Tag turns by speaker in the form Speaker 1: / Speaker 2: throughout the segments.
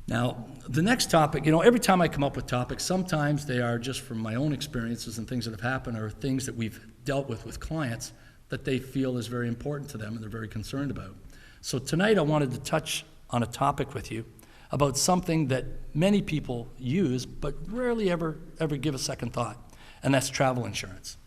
Speaker 1: Now, the next topic, every time I come up with topics, sometimes they are just from my own experiences and things that have happened or things that we've dealt with clients that they feel is very important to them and they're very concerned about. So tonight I wanted to touch on a topic with you about something that many people use but rarely ever give a second thought, and that's travel insurance.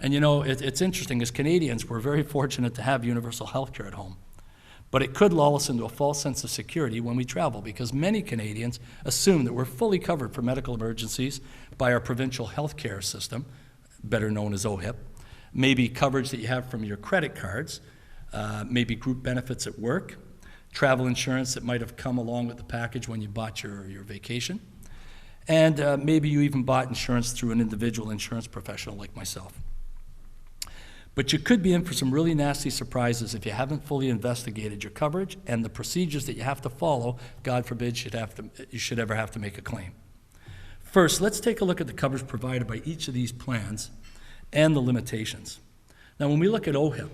Speaker 1: And it's interesting, as Canadians, we're very fortunate to have universal health care at home. But it could lull us into a false sense of security when we travel, because many Canadians assume that we're fully covered for medical emergencies by our provincial health care system, better known as OHIP, maybe coverage that you have from your credit cards, maybe group benefits at work, travel insurance that might have come along with the package when you bought your vacation, and maybe you even bought insurance through an individual insurance professional like myself. But you could be in for some really nasty surprises if you haven't fully investigated your coverage and the procedures that you have to follow, God forbid you should ever have to make a claim. First, let's take a look at the coverage provided by each of these plans and the limitations. Now, when we look at OHIP,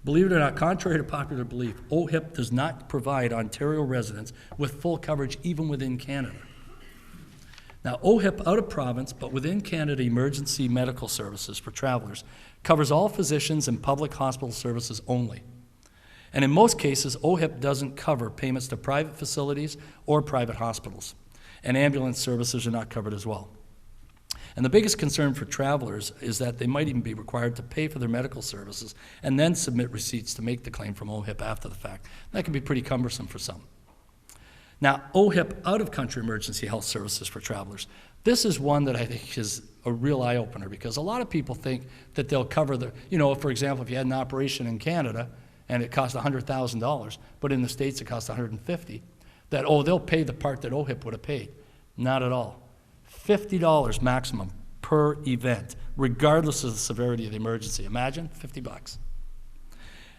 Speaker 1: believe it or not, contrary to popular belief, OHIP does not provide Ontario residents with full coverage even within Canada. Now, OHIP out of province, but within Canada emergency medical services for travelers, covers all physicians and public hospital services only. And in most cases, OHIP doesn't cover payments to private facilities or private hospitals. And ambulance services are not covered as well. And the biggest concern for travelers is that they might even be required to pay for their medical services and then submit receipts to make the claim from OHIP after the fact. That can be pretty cumbersome for some. Now, OHIP out-of-country emergency health services for travelers. This is one that I think is a real eye-opener, because a lot of people think that they'll cover for example, if you had an operation in Canada and it cost $100,000, but in the States it cost $150,000, that, they'll pay the part that OHIP would have paid. Not at all. $50 maximum per event, regardless of the severity of the emergency. Imagine, $50.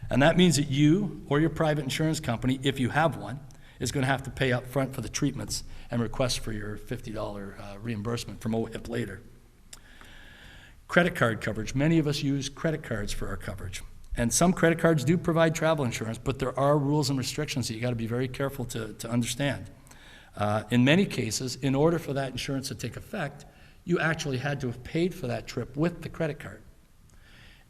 Speaker 1: And that means that you or your private insurance company, if you have one, is going to have to pay up front for the treatments and request for your $50 reimbursement from OHIP later. Credit card coverage. Many of us use credit cards for our coverage. And some credit cards do provide travel insurance, but there are rules and restrictions that you got to be very careful to understand. In many cases, in order for that insurance to take effect, you actually had to have paid for that trip with the credit card.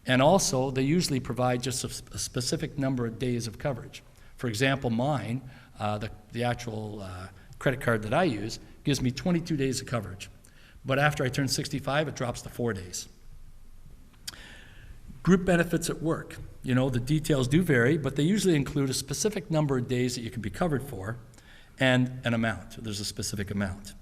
Speaker 1: And also, they usually provide just a specific number of days of coverage. For example, mine, the actual credit card that I use, gives me 22 days of coverage. But after I turn 65, it drops to 4 days. Group benefits at work. The details do vary, but they usually include a specific number of days that you can be covered for and an amount. There's a specific amount.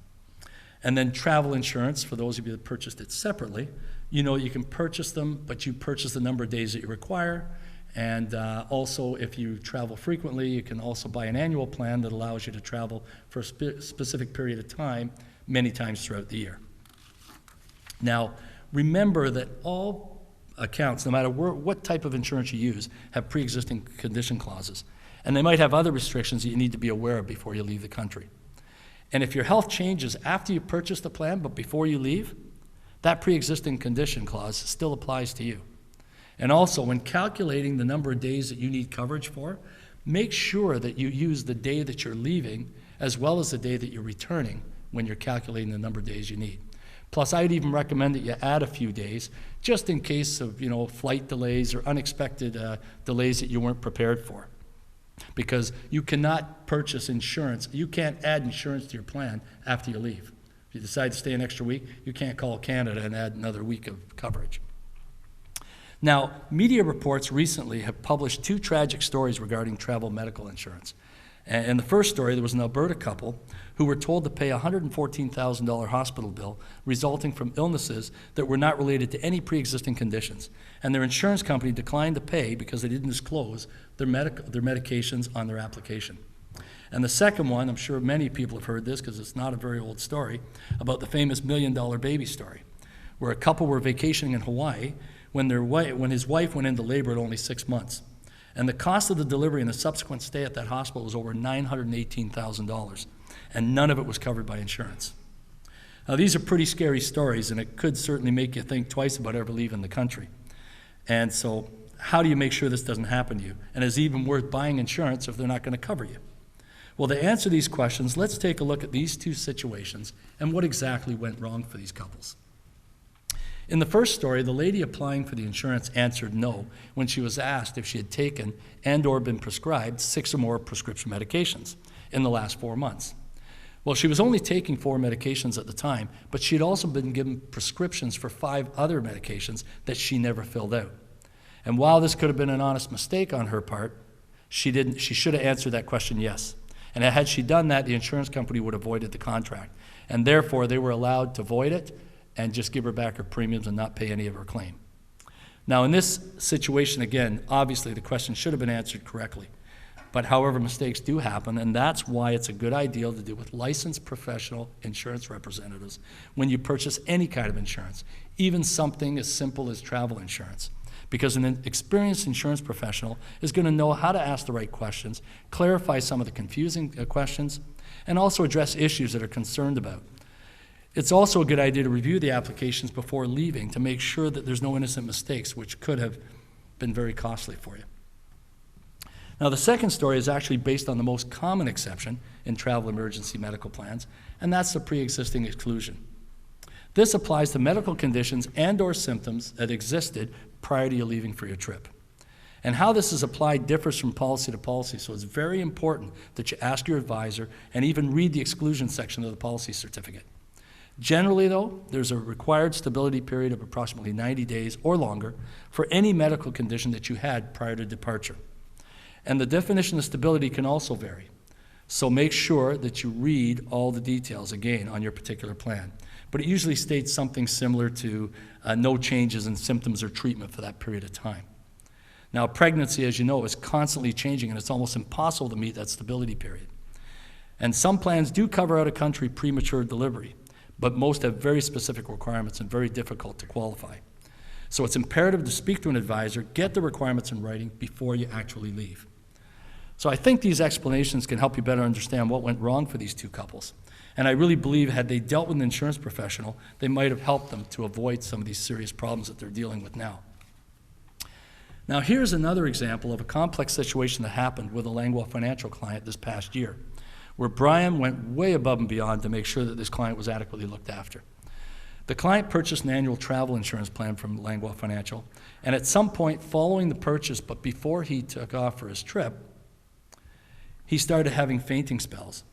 Speaker 1: And then travel insurance, for those of you that purchased it separately, you can purchase them, but you purchase the number of days that you require. And also, if you travel frequently, you can also buy an annual plan that allows you to travel for a specific period of time, many times throughout the year. Now, remember that all accounts, no matter what type of insurance you use, have pre-existing condition clauses. And they might have other restrictions that you need to be aware of before you leave the country. And if your health changes after you purchase the plan, but before you leave, that pre-existing condition clause still applies to you. And also, when calculating the number of days that you need coverage for, make sure that you use the day that you're leaving as well as the day that you're returning when you're calculating the number of days you need. Plus, I'd even recommend that you add a few days just in case of flight delays or unexpected delays that you weren't prepared for. Because you cannot purchase insurance. You can't add insurance to your plan after you leave. If you decide to stay an extra week, you can't call Canada and add another week of coverage. Now, media reports recently have published 2 tragic stories regarding travel medical insurance. And in the first story, there was an Alberta couple who were told to pay a $114,000 hospital bill resulting from illnesses that were not related to any pre-existing conditions. And their insurance company declined to pay because they didn't disclose their medications on their application. And the second one, I'm sure many people have heard this because it's not a very old story, about the famous $1 million baby story, where a couple were vacationing in Hawaii when his wife went into labor at only 6 months. And the cost of the delivery and the subsequent stay at that hospital was over $918,000, and none of it was covered by insurance. Now, these are pretty scary stories, and it could certainly make you think twice about ever leaving the country. And so, how do you make sure this doesn't happen to you? And is it even worth buying insurance if they're not going to cover you? Well, to answer these questions, let's take a look at these two situations and what exactly went wrong for these couples. In the first story, the lady applying for the insurance answered no when she was asked if she had taken and/or been prescribed 6 or more prescription medications in the last 4 months. Well, she was only taking 4 medications at the time, but she had also been given prescriptions for 5 other medications that she never filled out. And while this could have been an honest mistake on her part, she should have answered that question yes. And had she done that, the insurance company would have voided the contract. And therefore, they were allowed to void it and just give her back her premiums and not pay any of her claim. Now, in this situation, again, obviously the question should have been answered correctly. But however, mistakes do happen, and that's why it's a good idea to deal with licensed professional insurance representatives when you purchase any kind of insurance, even something as simple as travel insurance. Because an experienced insurance professional is going to know how to ask the right questions, clarify some of the confusing questions, and also address issues that are concerned about. It's also a good idea to review the applications before leaving to make sure that there's no innocent mistakes, which could have been very costly for you. Now, the second story is actually based on the most common exception in travel emergency medical plans, and that's the pre-existing exclusion. This applies to medical conditions and/or symptoms that existed prior to you leaving for your trip. And how this is applied differs from policy to policy, so it's very important that you ask your advisor and even read the exclusion section of the policy certificate. Generally, though, there's a required stability period of approximately 90 days or longer for any medical condition that you had prior to departure. And the definition of stability can also vary. So make sure that you read all the details, again, on your particular plan. But it usually states something similar to no changes in symptoms or treatment for that period of time. Now, pregnancy, as you know, is constantly changing, and it's almost impossible to meet that stability period. And some plans do cover out-of-country premature delivery, but most have very specific requirements and very difficult to qualify. So it's imperative to speak to an advisor, get the requirements in writing before you actually leave. So I think these explanations can help you better understand what went wrong for these two couples. And I really believe had they dealt with an insurance professional, they might have helped them to avoid some of these serious problems that they're dealing with now. Now, here's another example of a complex situation that happened with a Langlois Financial client this past year, where Brian went way above and beyond to make sure that this client was adequately looked after. The client purchased an annual travel insurance plan from Langlois Financial, and at some point following the purchase, but before he took off for his trip, he started having fainting spells.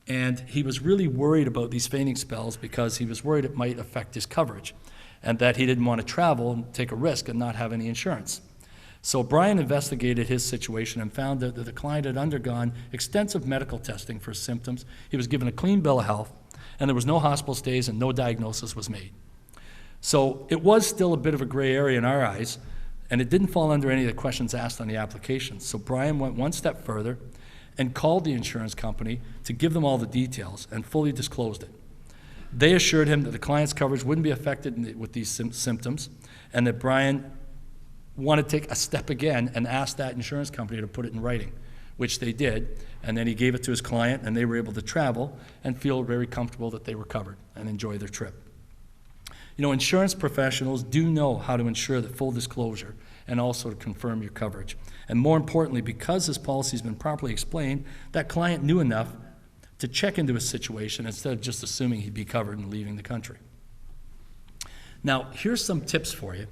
Speaker 1: And he was really worried about these fainting spells because he was worried it might affect his coverage and that he didn't want to travel and take a risk and not have any insurance. So Brian investigated his situation and found out that the client had undergone extensive medical testing for symptoms. He was given a clean bill of health, and there was no hospital stays and no diagnosis was made. So it was still a bit of a gray area in our eyes, and it didn't fall under any of the questions asked on the application. So Brian went one step further and called the insurance company to give them all the details and fully disclosed it. They assured him that the client's coverage wouldn't be affected with these symptoms, and that Brian wanted to take a step again and ask that insurance company to put it in writing, which they did, and then he gave it to his client, and they were able to travel and feel very comfortable that they were covered and enjoy their trip. You know, insurance professionals do know how to ensure that full disclosure and also to confirm your coverage. And more importantly, because this policy has been properly explained, that client knew enough to check into his situation instead of just assuming he'd be covered and leaving the country. Now, here's some tips for you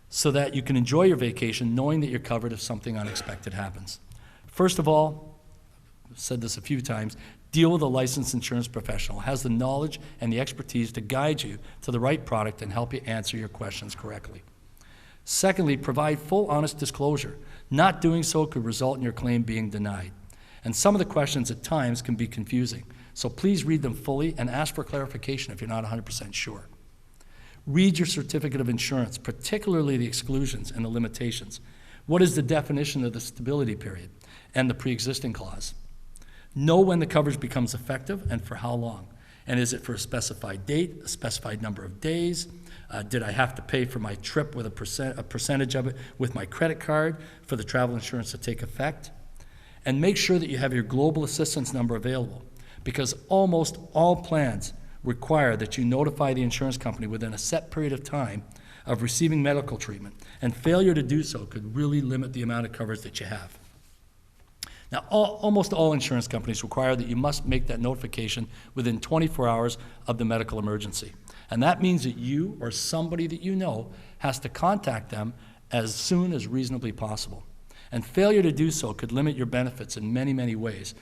Speaker 1: so that you can enjoy your vacation knowing that you're covered if something unexpected happens. First of all, I've said this a few times, deal with a licensed insurance professional, has the knowledge and the expertise to guide you to the right product and help you answer your questions correctly. Secondly, provide full honest disclosure. Not doing so could result in your claim being denied. And some of the questions at times can be confusing. So please read them fully and ask for clarification if you're not 100% sure. Read your certificate of insurance, particularly the exclusions and the limitations. What is the definition of the stability period and the pre-existing clause? Know when the coverage becomes effective and for how long. And is it for a specified date, a specified number of days? Did I have to pay for my trip with a percentage of it with my credit card for the travel insurance to take effect? And make sure that you have your global assistance number available, because almost all plans require that you notify the insurance company within a set period of time of receiving medical treatment, and failure to do so could really limit the amount of coverage that you have. Now, almost all insurance companies require that you must make that notification within 24 hours of the medical emergency. And that means that you or somebody that you know has to contact them as soon as reasonably possible. And failure to do so could limit your benefits in many, many ways.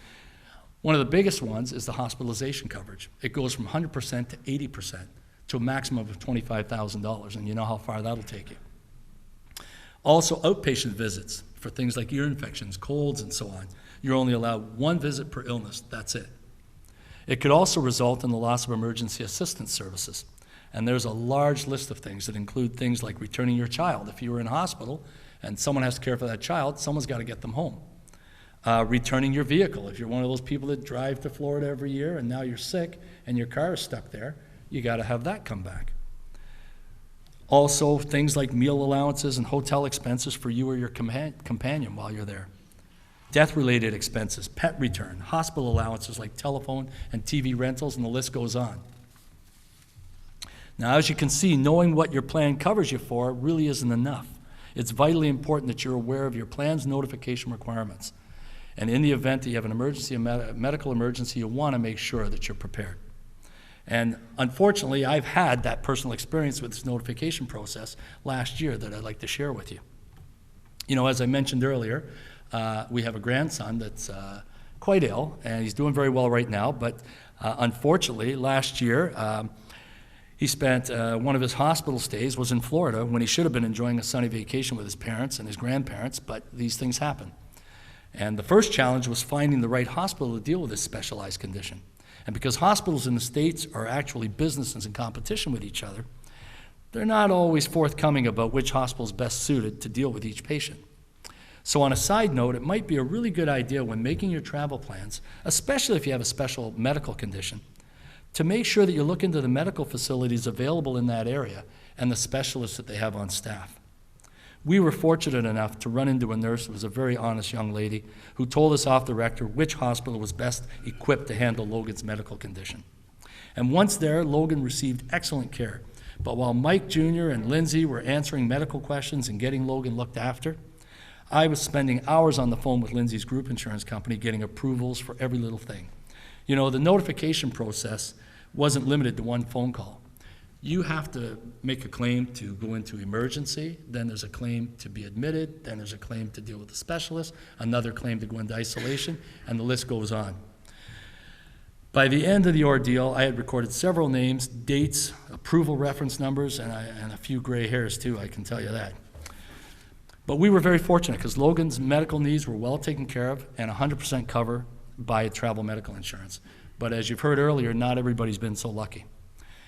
Speaker 1: One of the biggest ones is the hospitalization coverage. It goes from 100% to 80% to a maximum of $25,000, and you know how far that'll take you. Also, outpatient visits for things like ear infections, colds, and so on. You're only allowed one visit per illness, that's it. It could also result in the loss of emergency assistance services. And there's a large list of things that include things like returning your child. If you were in hospital and someone has to care for that child, someone's got to get them home. Returning your vehicle. If you're one of those people that drive to Florida every year and now you're sick and your car is stuck there, you got to have that come back. Also, things like meal allowances and hotel expenses for you or your companion while you're there. Death-related expenses, pet return, hospital allowances like telephone and TV rentals, and the list goes on. Now, as you can see, knowing what your plan covers you for really isn't enough. It's vitally important that you're aware of your plan's notification requirements. And in the event that you have an emergency, a medical emergency, you want to make sure that you're prepared. And unfortunately, I've had that personal experience with this notification process last year that I'd like to share with you. You know, as I mentioned earlier, we have a grandson that's quite ill, and he's doing very well right now, but unfortunately, last year, he spent one of his hospital stays was in Florida when he should have been enjoying a sunny vacation with his parents and his grandparents, but these things happen. And the first challenge was finding the right hospital to deal with this specialized condition. And because hospitals in the States are actually businesses in competition with each other, they're not always forthcoming about which hospital is best suited to deal with each patient. So on a side note, it might be a really good idea when making your travel plans, especially if you have a special medical condition, to make sure that you look into the medical facilities available in that area and the specialists that they have on staff. We were fortunate enough to run into a nurse who was a very honest young lady who told us off the record which hospital was best equipped to handle Logan's medical condition. And once there, Logan received excellent care. But while Mike Jr. and Lindsay were answering medical questions and getting Logan looked after, I was spending hours on the phone with Lindsay's group insurance company getting approvals for every little thing. You know, the notification process wasn't limited to one phone call. You have to make a claim to go into emergency, then there's a claim to be admitted, then there's a claim to deal with the specialist, another claim to go into isolation, and the list goes on. By the end of the ordeal, I had recorded several names, dates, approval reference numbers, and a few gray hairs too, I can tell you that. But we were very fortunate because Logan's medical needs were well taken care of and 100% covered by travel medical insurance. But as you've heard earlier, not everybody's been so lucky.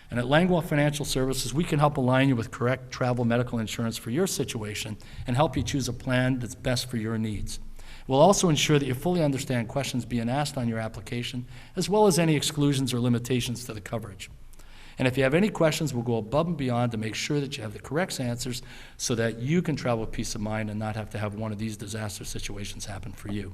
Speaker 1: And at Langlois Financial Services, we can help align you with correct travel medical insurance for your situation and help you choose a plan that's best for your needs. We'll also ensure that you fully understand questions being asked on your application, as well as any exclusions or limitations to the coverage. And if you have any questions, we'll go above and beyond to make sure that you have the correct answers so that you can travel with peace of mind and not have to have one of these disaster situations happen for you.